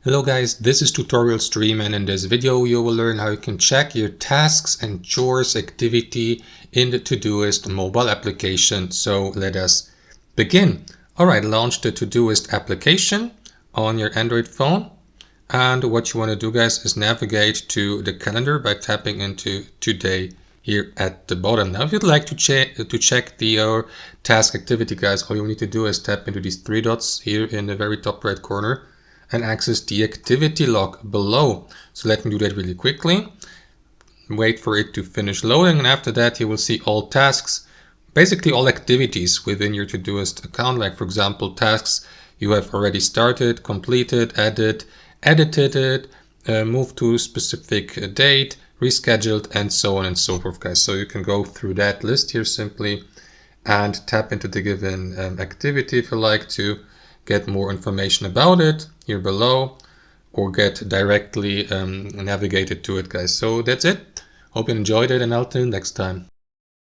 Hello guys, this is Tutorial Stream, and in this video you will learn how you can check your tasks and chores activity in the Todoist mobile application. So let us begin. Alright, launch the Todoist application on your Android phone. And what you want to do, guys, is navigate to the calendar by tapping into Today here at the bottom. Now, if you'd like to check the task activity, guys, all you need to do is tap into these three dots here in the very top right corner and access the activity log below. So let me do that really quickly. Wait for it to finish loading, and after that you will see all tasks, basically all activities within your Todoist account, like for example tasks you have already started, completed, added, edited it, moved to a specific date, rescheduled, and so on and so forth, guys. So you can go through that list here simply and tap into the given activity if you like to get more information about it here below, or get directly navigated to it, guys. So that's it. Hope you enjoyed it, and I'll see you next time.